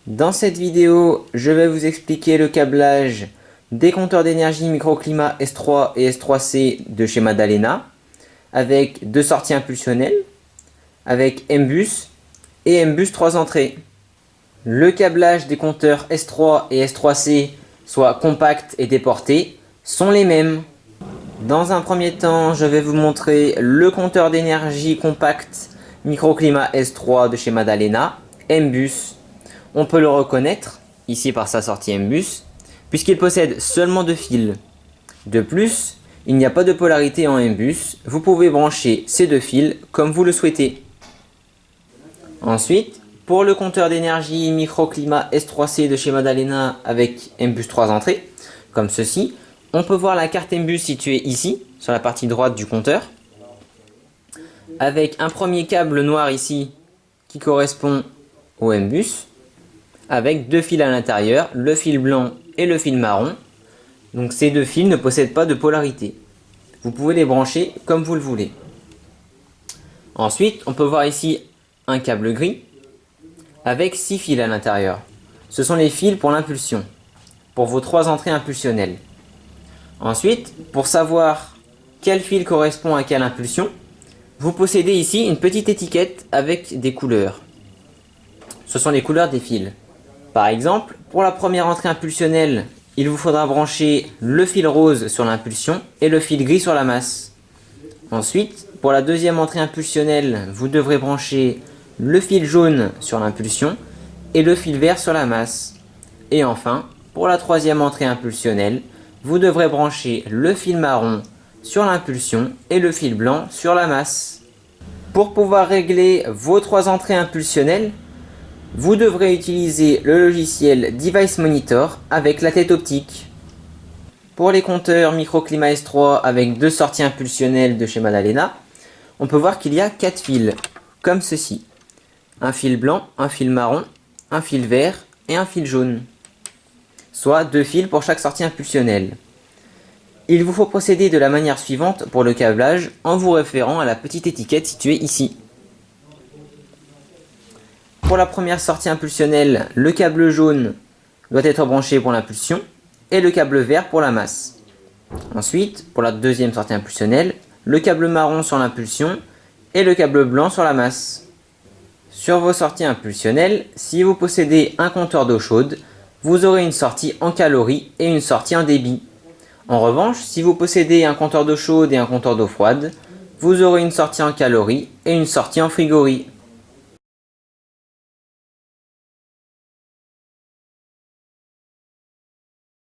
Dans cette vidéo, je vais vous expliquer le câblage des compteurs d'énergie microclimat S3 et S3C de chez Madalena avec deux sorties impulsionnelles, avec M-Bus et M-Bus 3 entrées. Le câblage des compteurs S3 et S3C, soit compact et déporté, sont les mêmes. Dans un premier temps, je vais vous montrer le compteur d'énergie compact microclimat S3 de chez Madalena, M-Bus. On peut le reconnaître, ici par sa sortie M-Bus, puisqu'il possède seulement deux fils. De plus, il n'y a pas de polarité en M-Bus, vous pouvez brancher ces deux fils comme vous le souhaitez. Ensuite, pour le compteur d'énergie microclimat S3C de chez Madalena avec M-Bus 3 entrées, comme ceci, on peut voir la carte M-Bus située ici, sur la partie droite du compteur, avec un premier câble noir ici qui correspond au M-Bus, avec deux fils à l'intérieur, le fil blanc et le fil marron. Donc ces deux fils ne possèdent pas de polarité. Vous pouvez les brancher comme vous le voulez. Ensuite, on peut voir ici un câble gris avec 6 fils à l'intérieur. Ce sont les fils pour l'impulsion, pour vos 3 entrées impulsionnelles. Ensuite, pour savoir quel fil correspond à quelle impulsion, vous possédez ici une petite étiquette avec des couleurs. Ce sont les couleurs des fils. Par exemple, pour la première entrée impulsionnelle, il vous faudra brancher le fil rose sur l'impulsion et le fil gris sur la masse. Ensuite, pour la deuxième entrée impulsionnelle, vous devrez brancher le fil jaune sur l'impulsion et le fil vert sur la masse. Et enfin, pour la troisième entrée impulsionnelle, vous devrez brancher le fil marron sur l'impulsion et le fil blanc sur la masse. Pour pouvoir régler vos 3 entrées impulsionnelles, vous devrez utiliser le logiciel Device Monitor avec la tête optique. Pour les compteurs microclimat S3 avec deux sorties impulsionnelles de chez Madalena, on peut voir qu'il y a 4 fils, comme ceci. Un fil blanc, un fil marron, un fil vert et un fil jaune. Soit 2 fils pour chaque sortie impulsionnelle. Il vous faut procéder de la manière suivante pour le câblage en vous référant à la petite étiquette située ici. Pour la première sortie impulsionnelle, le câble jaune doit être branché pour l'impulsion et le câble vert pour la masse. Ensuite, pour la deuxième sortie impulsionnelle, le câble marron sur l'impulsion et le câble blanc sur la masse. Sur vos sorties impulsionnelles, si vous possédez un compteur d'eau chaude, vous aurez une sortie en calories et une sortie en débit. En revanche, si vous possédez un compteur d'eau chaude et un compteur d'eau froide, vous aurez une sortie en calories et une sortie en frigories.